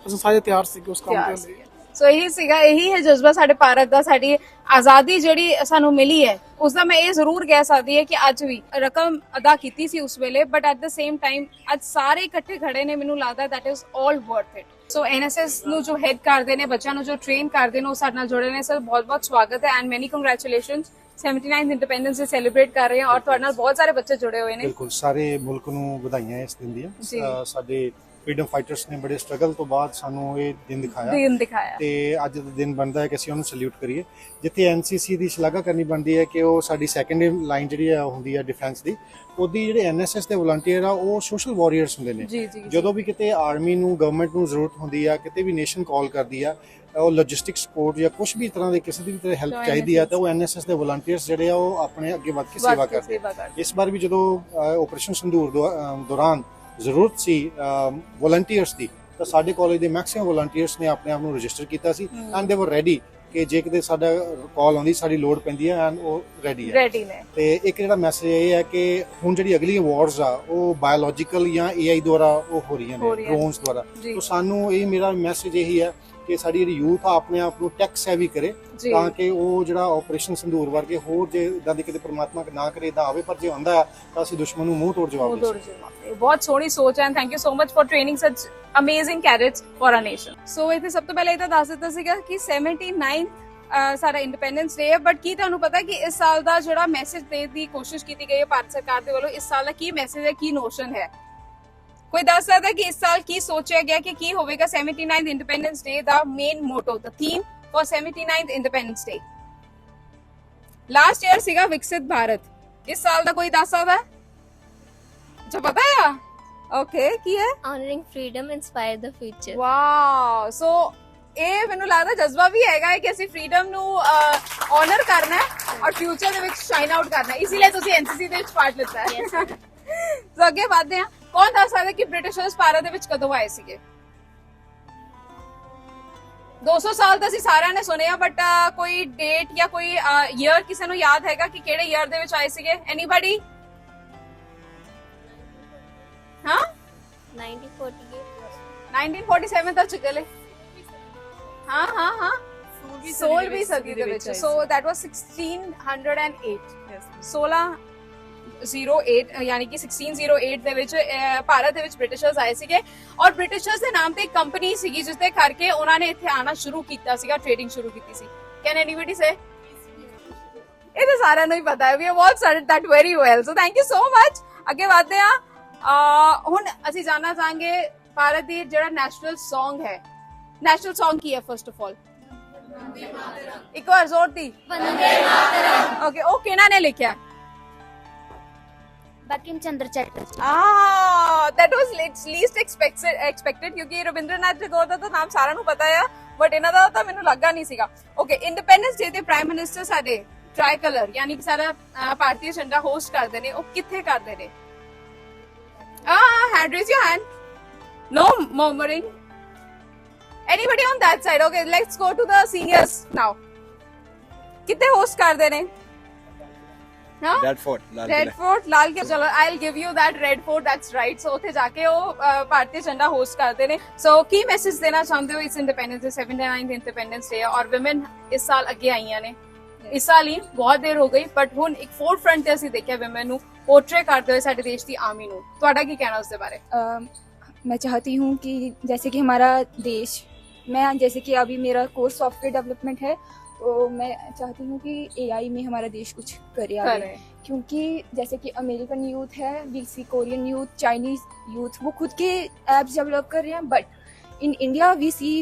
ਅਸੀਂ ਸਾਰੇ ਤਿਆਰ ਸੀਗੇ ਉਸ ਕੰਮ ਦੇ ਲਈ। ਸੋ ਇਹੀ ਹੈ ਜਜ਼ਬਾ ਸਾਡੇ ਭਾਰਤ ਦਾ। ਸਾਡੀ ਆਜ਼ਾਦੀ ਜਿਹੜੀ ਸਾਨੂੰ ਮਿਲੀ ਹੈ ਉਸ ਦਾ ਮੈਂ ਇਹ ਜ਼ਰੂਰ ਕਹਿ ਸਕਦੀ ਹੈ ਕਿ ਅੱਜ ਵੀ ਰਕਮ ਅਦਾ ਕੀਤੀ ਸੀ ਉਸ ਵੇਲੇ, but at the same time ਅੱਜ ਸਾਰੇ ਇਕੱਠੇ ਖੜੇ ਨੇ। ਮੈਨੂੰ ਲੱਗਦਾ that is all worth it. So NSS ਨੂੰ ਜੋ ਹੈਡ ਕਰਦੇ ਨੇ, ਬੱਚਿਆਂ ਨੂੰ ਜੋ ਟ੍ਰੇਨ ਕਰਦੇ ਨੇ, ਉਹ ਸਾਡੇ ਨਾਲ ਜੁੜੇ ਨੇ। ਸਰ ਬਹੁਤ ਬਹੁਤ ਸਵਾਗਤ ਹੈ ਐਂਡ ਮੈਨੀ congratulations. 79th independence day celebrate ਕਰ ਰਹੇ ਹਾਂ ਔਰ ਤੁਹਾਡੇ ਨਾਲ ਬਹੁਤ ਸਾਰੇ ਬੱਚੇ ਜੁੜੇ ਹੋਏ ਨੇ। ਬਿਲਕੁਲ, ਸਾਰੇ ਮੁਲਕ ਨੂੰ ਵਧਾਈਆਂ ਇਸ ਦਿਨ ਦੀਆਂ। ਸਾਡੇ ਫਰੀडम ਫਾਈਟਰਸ ਨੇ ਬੜੇ ਸਟਰਗਲ ਤੋਂ ਬਾਅਦ ਸਾਨੂੰ ਇਹ ਦਿਨ ਦਿਖਾਇਆ ਤੇ ਅੱਜ ਦਾ ਦਿਨ ਬਣਦਾ ਹੈ ਕਿ ਅਸੀਂ ਉਹਨੂੰ ਸੈਲੂਟ ਕਰੀਏ। ਜਿੱਥੇ ਐਨਸੀਸੀ ਦੀ ਸ਼ਲਾਘਾ ਕਰਨੀ ਬਣਦੀ ਹੈ ਕਿ ਉਹ ਸਾਡੀ ਸੈਕੰਡ ਲਾਈਨ ਜਿਹੜੀ ਆ ਹੁੰਦੀ ਆ ਡਿਫੈਂਸ ਦੀ, ਉਹਦੀ ਜਿਹੜੇ ਐਨਐਸਐਸ ਦੇ ਵਲੰਟੀਅਰ ਆ ਉਹ ਸੋਸ਼ਲ ਵਾਰੀਅਰਸ ਹੁੰਦੇ ਨੇ। ਜਦੋਂ ਵੀ ਕਿਤੇ ਆਰਮੀ ਨੂੰ, ਗਵਰਨਮੈਂਟ ਨੂੰ ਜ਼ਰੂਰਤ ਹੁੰਦੀ ਆ, ਕਿਤੇ ਵੀ ਨੇਸ਼ਨ ਕਾਲ ਕਰਦੀ ਆ, ਉਹ ਲੌਜਿਸਟਿਕ ਸਪੋਰਟ ਜਾਂ ਕੁਝ ਵੀ ਤਰ੍ਹਾਂ ਦੇ ਕਿਸੇ ਦੀ ਵੀ ਤਰ੍ਹਾਂ ਹੈਲਪ ਚਾਹੀਦੀ ਆ, ਤਾਂ ਉਹ ਐਨਐਸਐਸ ਦੇ ਵਲੰਟੀਅਰਸ ਜਿਹੜੇ ਆ ਉਹ ਆਪਣੇ ਅੱਗੇ ਵੱਧ ਕੇ ਸੇਵਾ ਕਰਦੇ। ਇਸ ਵਾਰ ਵੀ ਜਦੋਂ ਆਪਰੇਸ਼ਨ ਸੰਦੂਰ ਦੌਰਾਨ ਜ਼ਰੂਰਤ ਸੀ ਵਲੰਟੀਅਰਸ ਦੀ, ਤਾਂ ਸਾਡੇ ਕਾਲਜ ਦੇ ਮੈਕਸਿਮਮ ਵਲੰਟੀਅਰਸ ਨੇ ਆਪਣੇ ਆਪ ਨੂੰ ਰਜਿਸਟਰ ਕੀਤਾ ਸੀ ਐਂਡ ਦੇ ਵਰ ਰੈਡੀ ਕਿ ਜੇ ਕਿਤੇ ਸਾਡਾ ਕਾਲ ਆਉਂਦੀ ਸਾਡੀ ਲੋੜ ਪੈਂਦੀ ਹੈ ਐਂਡ ਉਹ ਰੈਡੀ ਨੇ। ਤੇ ਇੱਕ ਜਿਹੜਾ ਮੈਸੇਜ ਇਹ ਹੈ ਕਿ ਹੁਣ ਜਿਹੜੀ ਅਗਲੀ ਅਵਾਰਡਸ ਆ ਉਹ ਬਾਇਓਲੋਜੀਕਲ ਜਾਂ AI ਦੁਆਰਾ ਉਹ ਹੋ ਰਹੀਆਂ ਨੇ, ਡਰੋਨਸ ਦੁਆਰਾ। ਤਾਂ ਸਾਨੂੰ ਇਹ ਮੇਰਾ ਮੈਸੇਜ ਇਹੀ ਹੈ ਕਿ ਸਾਡੀ ਜਿਹੜੀ ਯੂਥ ਆ ਆਪਣੇ ਆਪ ਨੂੰ ਟੈਕ ਸੈਵੀ ਕਰੇ ਤਾਂ ਕਿ ਉਹ ਜਿਹੜਾ ਆਪਰੇਸ਼ਨ ਸੰਦੂਰ ਵਰਗੇ ਹੋਰ ਜੇ ਇਦਾਂ ਦੀ ਕਿਤੇ ਪ੍ਰਮਾਤਮਾ ਨਾ ਕਰੇ ਇਦਾਂ ਆਵੇ, ਪਰ ਜੇ ਆਉਂਦਾ ਤਾਂ ਅਸੀਂ ਦੁਸ਼ਮਣ ਨੂੰ ਮੂੰਹ ਤੋੜ ਜਵਾਬ ਦੇ ਸਕਦੇ। ਬਹੁਤ ਸੋਹਣੀ ਸੋਚ ਹੈ। Thank you so much for training such amazing cadets for our nation. So ਇਹ ਸਭ ਤੋਂ ਪਹਿਲਾਂ ਇਹ ਤਾਂ ਦੱਸ ਦਿੱਤਾ ਸੀਗਾ ਕਿ 79 ਸਾਡਾ ਇੰਡੀਪੈਂਡੈਂਸ ਡੇ ਹੈ, ਬਟ ਕੀ ਤੁਹਾਨੂੰ ਪਤਾ ਕਿ ਇਸ ਸਾਲ ਦਾ ਜਿਹੜਾ ਮੈਸੇਜ ਦੇਣ ਦੀ ਕੋਸ਼ਿਸ਼ ਕੀਤੀ ਗਈ ਹੈ ਭਾਰਤ ਸਰਕਾਰ ਦੇ ਵੱਲੋਂ, ਇਸ ਸਾਲ ਦਾ ਕੀ ਮੈਸੇਜ ਹੈ, ਕੀ ਨੋਸ਼ਨ ਹੈ? ਕੋਈ ਦੱਸ ਸਕਦਾ ਕਿ ਇਸ ਸਾਲ ਕੀ ਸੋਚਿਆ ਗਿਆ ਕਿ ਕੀ ਹੋਵੇਗਾ 79th ਇੰਡੀਪੈਂਡੈਂਸ ਡੇ ਦਾ ਮੇਨ ਮੋਟੋ, ਦਾ theme for 79th independence day? Last year ਸੀਗਾ ਵਿਕਸਿਤ ਭਾਰਤ, ਇਸ ਸਾਲ ਦਾ ਕੋਈ ਦੱਸ ਸਕਦਾ ਹੈ? ਅੱਛਾ ਪਤਾ ਹੈ? ਓਕੇ, ਕੀ ਹੈ? Honoring freedom, inspire the future. Wow, so ਇਹ ਮੈਨੂੰ ਲੱਗਦਾ ਜਜ਼ਬਾ ਵੀ ਹੈਗਾ ਕਿ ਅਸੀਂ ਫਰੀडम ਨੂੰ ਆਨਰ ਕਰਨਾ ਹੈ ਔਰ ਫਿਊਚਰ ਦੇ ਵਿੱਚ ਸ਼ਾਈਨ ਆਊਟ ਕਰਨਾ ਹੈ, ਇਸ ਲਈ ਤੁਸੀਂ ਐਨਸੀਸੀ ਦੇ ਵਿੱਚ ਪਾਰਟ ਲਿੱਤਾ ਹੈ। ਸੋ ਅੱਗੇ ਵਧਦੇ ਹਾਂ। ਕੌਣ ਦੱਸ ਸਕਦਾ ਕਿ ਬ੍ਰਿਟਿਸ਼ਰਸ ਭਾਰਤ ਦੇ ਵਿੱਚ ਕਦੋਂ ਆਏ ਸੀਗੇ? 200 ਸਾਲ ਤਾਂ ਅਸੀਂ ਸਾਰਿਆਂ ਨੇ ਸੁਣਿਆ, ਬਟ ਕੋਈ ਡੇਟ ਜਾਂ ਕੋਈ ਈਅਰ ਕਿਸੇ ਨੂੰ ਯਾਦ ਹੈਗਾ ਕਿ ਕਿਹੜੇ ਈਅਰ ਦੇ ਵਿੱਚ ਆਏ ਸੀਗੇ? ਐਨੀਬਾਡੀ? ਹਾਂ, 1947 ਤੱਕ ਚਲੇ। ਹਾਂ 16ਵੀਂ ਸਦੀ ਦੇ ਵਿੱਚ। ਸੋ ਦੈਟ ਵਾਸ 1608 1608 ਯਾਨੀ ਕਿ 1608 ਦੇ ਵਿੱਚ ਭਾਰਤ ਦੇ ਵਿੱਚ ਬ੍ਰਿਟਿਸ਼ਰਸ ਆਏ ਸੀਗੇ ਔਰ ਬ੍ਰਿਟਿਸ਼ਰਸ ਦੇ ਨਾਮ ਤੇ ਇੱਕ ਕੰਪਨੀ ਸੀਗੀ ਜਿਸ ਦੇ ਕਰਕੇ ਉਹਨਾਂ ਨੇ ਇੱਥੇ ਆਣਾ ਸ਼ੁਰੂ ਕੀਤਾ ਸੀਗਾ, ਟ੍ਰੇਡਿੰਗ ਸ਼ੁਰੂ ਕੀਤੀ ਸੀ। ਕੈਨ ਐਨੀਬਾਡੀ ਸੇ? ਇਹ ਤਾਂ ਸਾਰਿਆਂ ਨੂੰ ਹੀ ਪਤਾ ਹੈ। We have all studied that very well, so thank you so much. ਅੱਗੇ ਵਧਦੇ ਹਾਂ। ਹੁਣ ਅਸੀਂ ਜਾਣਨਾ ਚਾਹਾਂਗੇ ਭਾਰਤ ਦੀ ਜਿਹੜਾ ਨੈਸ਼ਨਲ Song ਹੈ, ਨੈਸ਼ਨਲ Song ਕੀ ਹੈ? ਫਸਟ ਆਫ ਆਲ ਇੱਕ ਵਾਰ ਜ਼ੋਰ ਦੀ ਵੰਦੇ ਮਾਤਰਮ। ਓਕੇ, ਉਹ ਕਿਹਨਾਂ ਨੇ ਲਿਖਿਆ? Bankim Chandra Chatterjee. that was least expected क्योंकि रविंद्रनाथ टैगोर ਦਾ ਤਾਂ ਨਾਮ ਸਾਰਿਆਂ ਨੂੰ ਪਤਾ ਹੈ, ਬਟ ਇਹਨਾਂ ਦਾ ਤਾਂ ਮੈਨੂੰ ਲੱਗਾ ਨਹੀਂ ਸੀਗਾ। ਓਕੇ, ਇੰਡੀਪੈਂਡੈਂਸ ਡੇ ਤੇ ਪ੍ਰਾਈਮ ਮਿਨਿਸਟਰ ਸਾਡੇ ਟ੍ਰਾਈ ਕਲਰ ਯਾਨੀ ਕਿ ਸਾਡਾ ਭਾਰਤੀ ਝੰਡਾ ਹੋਸਟ ਕਰਦੇ ਨੇ, ਉਹ ਕਿੱਥੇ ਕਰਦੇ ਨੇ? hand raise your hand. No murmuring. Anybody on that side? Okay, let's go to the seniors now. कितने host करते ने? हाँ? Red Fort, Lal Qila. चलो, I'll give you that Red Fort. That's right. So उठे जाके वो भारतीय झंडा होस्ट करते ने। So की मैसेज देना चाहते हो इस independence day 79th independence day और विमेन इस साल अगे आई ने? इस साल ही बहुत देर हो गई, बट हुन एक फोर फ्रंट ते असीं देखिया विमेन नू पोर्ट्रे करते हुए साडे देश दी आर्मी नू। तुहाडा की कहना उसके बारे? मैं चाहती हूँ कि जैसे कि हमारा देश, मैं जैसे कि अभी मेरा कोर्स सॉफ्टवेयर डेवलपमेंट है, तो मैं चाहती हूँ कि AI में हमारा देश कुछ करे आगे, क्योंकि जैसे कि अमेरिकन यूथ है, BC Korean youth, Chinese youth, वो खुद के एप्स डेवलप कर रहे हैं, but in India we see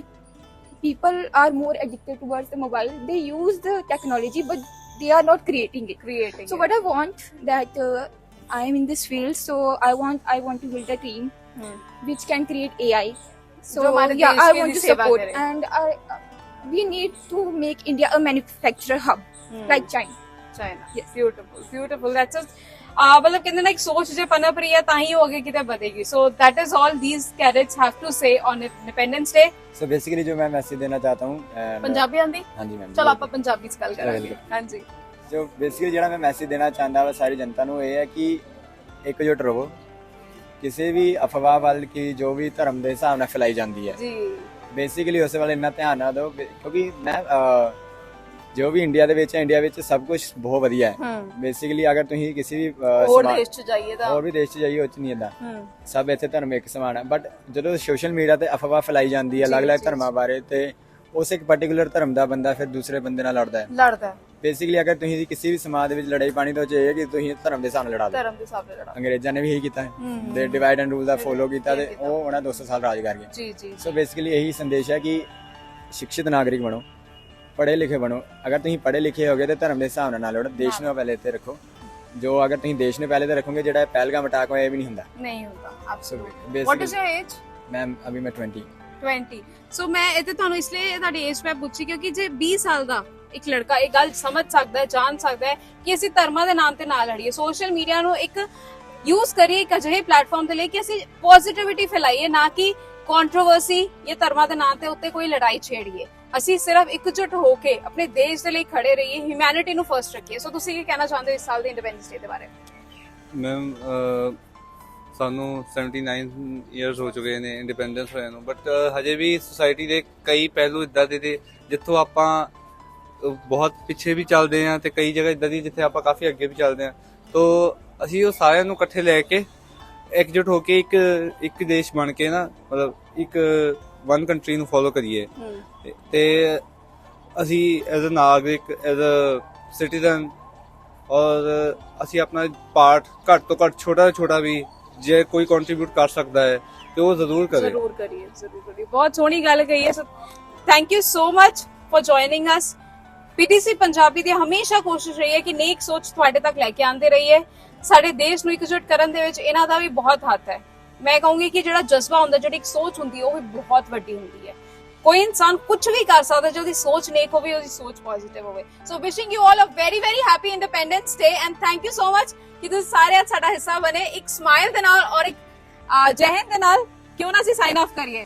people are more addicted towards the mobile. They use the technology, but they are not creating it. So what I want that I am in this field, so I want to build a team which can create AI. So yeah, I want to support, and we need to make India a manufacturer hub like China. Yes, beautiful. That's just मतलब कहते ना एक सोच जो पनप रही है ताही वो आगे कितना बढ़ेगी. So that is all these cadets have to say on Independence Day. So basically जो मैं मैसेज देना चाहता हूँ पंजाबी आंदी? हाँ जी मैम। चलो आप पंजाबी से गल करेंगे। हाँ जी। जो बेसिकली ਜਿਹੜਾ ਮੈਂ ਮੈਸੇਜ ਦੇਣਾ ਚਾਹੁੰਦਾ ਵਾ ਸਾਰੀ ਜਨਤਾ ਨੂੰ ਇਹ ਹੈ ਕਿ ਇਕਜੁੱਟ ਰਹੋ, ਕਿਸੇ ਵੀ ਅਫਵਾਹ ਵੱਲ ਕਿ ਜੋ ਵੀ ਧਰਮ ਦੇ ਹਿਸਾਬ ਨਾਲ ਫੈਲਾਈ ਜਾਂਦੀ ਹੈ ਜੀ, ਬੇਸਿਕਲੀ ਉਸ ਵੱਲ ਇੰਨਾ ਧਿਆਨ ਨਾ ਦਿਓ, ਕਿਉਂਕਿ ਮੈਂ ਜੋ ਵੀ ਇੰਡੀਆ ਦੇ ਵਿੱਚ ਹੈ, ਇੰਡੀਆ ਵਿੱਚ ਸਭ ਕੁਝ ਬਹੁਤ ਵਧੀਆ ਹੈ। ਬੇਸਿਕਲੀ ਅਗਰ ਤੁਸੀਂ ਕਿਸੇ ਵੀ ਹੋਰ ਦੇਸ਼ 'ਚ ਜਾਈਏ ਤਾਂ ਹੋਰ ਵੀ ਦੇਸ਼ 'ਚ ਜਾਈਏ, ਉਹ 'ਚ ਨਹੀਂ ਏਦਾਂ, ਸਭ ਇੱਥੇ ਧਰਮ ਇੱਕ ਸਮਾਨ ਹੈ। ਬਟ ਜਦੋਂ ਸੋਸ਼ਲ ਮੀਡੀਆ ਤੇ ਅਫਵਾਹ ਫੈਲਾਈ ਜਾਂਦੀ ਹੈ ਅਲੱਗ-ਅਲੱਗ ਧਰਮਾਂ ਬਾਰੇ, ਤੇ ਉਸ ਇੱਕ ਪਾਰਟਿਕੂਲਰ ਧਰਮ ਦਾ ਬੰਦਾ ਫਿਰ ਦੂਸਰੇ ਬੰਦੇ ਨਾਲ ਲੜਦਾ ਹੈ। ਬੇਸਿਕਲੀ ਅਗਰ ਤੁਸੀਂ ਕਿਸੇ ਵੀ ਸਮਾਜ ਦੇ ਵਿੱਚ ਲੜਾਈ ਪਾਣੀ ਤਾਂ ਚਾਹੀਏ ਕਿ ਤੁਸੀਂ ਧਰਮ ਦੇ ਸਾਹਮਣੇ ਲੜਾ ਦਿਓ। ਅੰਗਰੇਜ਼ਾਂ ਨੇ ਵੀ ਇਹੀ ਕੀਤਾ ਹੈ, ਦੇ divide and rule the follow ਕੀਤਾ ਤੇ ਉਹ ਉਹਨਾਂ 200 ਸਾਲ ਰਾਜ ਕਰ ਗਏ। ਸੋ ਬੇਸਿਕਲੀ ਇਹੀ ਸੰਦੇਸ਼ ਹੈ ਕਿ ਸ਼ਿਕਸ਼ਿਤ ਨਾਗਰਿਕ ਬਣੋ, ਪੜ੍ਹੇ ਲਿਖੇ ਬਣੋ। ਅਗਰ ਤੁਸੀਂ ਪੜ੍ਹੇ ਲਿਖੇ ਹੋਗੇ ਤਾਂ ਧਰਮ ਦੇ ਹਿਸਾਬ ਨਾਲ ਲੜੋ, ਦੇਸ਼ ਨੂੰ ਪਹਿਲੇ ਤੇ ਰੱਖੋ। ਜੋ ਅਗਰ ਤੁਸੀਂ ਦੇਸ਼ ਨੂੰ ਪਹਿਲੇ ਤੇ ਰੱਖੋਗੇ, ਜਿਹੜਾ ਪਹਿਲਗਾਮ ਅਟੈਕ ਹੋਇਆ ਇਹ ਵੀ ਨਹੀਂ ਹੁੰਦਾ। What is your age? Ma'am ਅਭੀ ਮੈਂ 20। ਸੋ ਮੈਂ ਇਹ ਤੇ ਤੁਹਾਨੂੰ ਇਸ ਲਈ ਤੁਹਾਡੀ ਏਜ ਮੈਂ ਪੁੱਛੀ ਕਿਉਂਕਿ ਜੇ 20 ਸਾਲ ਦਾ ਇੱਕ ਲੜਕਾ ਇਹ ਗੱਲ ਸਮਝ ਸਕਦਾ ਹੈ, ਜਾਣ ਸਕਦਾ ਹੈ ਕਿ ਅਸੀਂ ਧਰਮਾਂ ਦੇ ਨਾਮ ਤੇ ਨਾ ਲੜੀਏ, ਸੋਸ਼ਲ ਮੀਡੀਆ ਨੂੰ ਇੱਕ ਯੂਜ਼ ਕਰੀਏ ਇੱਕ ਅਜਿਹੇ ਪਲੇਟਫਾਰਮ ਦੇ ਲਈ ਕਿ ਅਸੀਂ ਪੋਜ਼ਿਟਿਵਿਟੀ ਫੈਲਾਈਏ, ਨਾ ਕਿ ਕੰਟਰੋਵਰਸੀ ਜਾਂ ਧਰਮਾਂ ਦੇ ਨਾਂ ਤੇ ਉੱਤੇ ਕੋਈ ਲੜਾਈ ਛੇੜੀਏ। ਅਸੀਂ ਸਿਰਫ ਇਕਜੁੱਟ ਹੋ ਕੇ ਆਪਣੇ ਦੇਸ਼ ਦੇ ਲਈ ਖੜੇ ਰਹੀਏ, ਹਿਊਮੈਨਿਟੀ ਨੂੰ ਫਰਸਟ ਰੱਖੀਏ। ਸੋ ਤੁਸੀਂ ਕੀ ਕਹਿਣਾ ਚਾਹੁੰਦੇ ਹੋ ਇਸ ਸਾਲ ਦੇ ਇੰਡੀਪੈਂਡੈਂਸ ਡੇ ਦੇ ਬਾਰੇ? ਮੈਮ ਸਾਨੂੰ 79 ਇਅਰਸ ਹੋ ਚੁੱਕੇ ਨੇ ਇੰਡੀਪੈਂਡੈਂਸ ਹੋਏ ਨੂੰ, ਬਟ ਹਜੇ ਵੀ ਸੋਸਾਇਟੀ ਦੇ ਕਈ ਪਹਿਲੂ ਇਦਾਂ ਦੇ ਨੇ ਜਿੱਥੋਂ ਆਪਾਂ ਬਹੁਤ ਪਿੱਛੇ ਵੀ ਚੱਲਦੇ ਹਾਂ ਤੇ ਕਈ ਜਗ੍ਹਾ ਇਦਾਂ ਦੀ ਜਿੱਥੇ ਆਪਾਂ ਕਾਫੀ ਅੱਗੇ ਵੀ ਚੱਲਦੇ ਹਾਂ। ਤੋ ਅਸੀਂ ਉਹ ਸਾਰਿਆਂ ਨੂੰ ਇਕੱਠੇ ਲੈ ਕੇ ਇਕਜੁੱਟ ਹੋ ਕੇ ਇੱਕ ਦੇਸ਼ ਬਣ ਕੇ ਨਾ, ਮਤਲਬ ਇੱਕ ਵਨ ਕੰਟਰੀ ਨੂੰ ਫੋਲੋ ਕਰੀਏ ਤੇ ਅਸੀਂ ਐਜ਼ ਅ ਨਾਗਰਿਕ, ਐਜ਼ ਅ ਸਿਟੀਜ਼ਨ, ਔਰ ਅਸੀਂ ਆਪਣਾ ਪਾਰਟ ਘੱਟ ਤੋਂ ਘੱਟ ਛੋਟਾ ਵੀ ਜੇ ਕੋਈ ਕੰਟਰੀਬਿਊਟ ਕਰ ਸਕਦਾ ਹੈ ਤੇ ਉਹ ਜ਼ਰੂਰ ਕਰੇ। ਜ਼ਰੂਰ ਕਰੀਏ। ਬਹੁਤ ਸੋਹਣੀ ਗੱਲ ਕਹੀ ਹੈ। ਸੋ thank you so much for joining us. PTC Punjabi ਦੀ ਹਮੇਸ਼ਾ ਕੋਸ਼ਿਸ਼ ਰਹੀ ਹੈ ਕਿ ਨੇਕ ਸੋਚ ਤੁਹਾਡੇ ਤੱਕ ਲੈ ਕੇ ਆਉਂਦੇ ਰਹੀਏ। ਸਾਡੇ ਦੇਸ਼ ਨੂੰ ਇਕਜੁੱਟ ਕਰਨ ਦੇ ਵਿੱਚ ਇਹਨਾਂ ਦਾ ਵੀ ਬਹੁਤ ਹੱਥ ਹੈ। ਮੈਂ ਕਹੂੰਗੀ ਕਿ ਜਿਹੜਾ ਜਜ਼ਬਾ ਹੁੰਦਾ, ਜਿਹੜੀ ਇੱਕ ਸੋਚ ਹੁੰਦੀ ਹੈ, ਉਹ ਵੀ ਬਹੁਤ ਵੱਡੀ ਹੁੰਦੀ ਹੈ। ਕੋਈ ਇਨਸਾਨ ਕੁਝ ਵੀ ਕਰ ਸਕਦਾ ਜੇ ਉਹਦੀ ਸੋਚ ਨੇਕ ਹੋਵੇ, ਉਹਦੀ ਸੋਚ ਪੋਜ਼ਿਟਿਵ ਹੋਵੇ। So wishing you all a very very happy Independence Day and thank you so much ਕਿ ਤੁਸੀਂ ਸਾਰੇ ਅੱਜ ਸਾਡਾ ਹਿੱਸਾ ਬਣੇ। ਇੱਕ ਸਮਾਈਲ ਦੇ ਨਾਲ ਔਰ ਇੱਕ ਜੈ ਹਿੰਦ ਦੇ ਨਾਲ ਕਿਉਂ ਨਾ ਅਸੀਂ ਸਾਈਨ ਆਫ ਕਰੀਏ।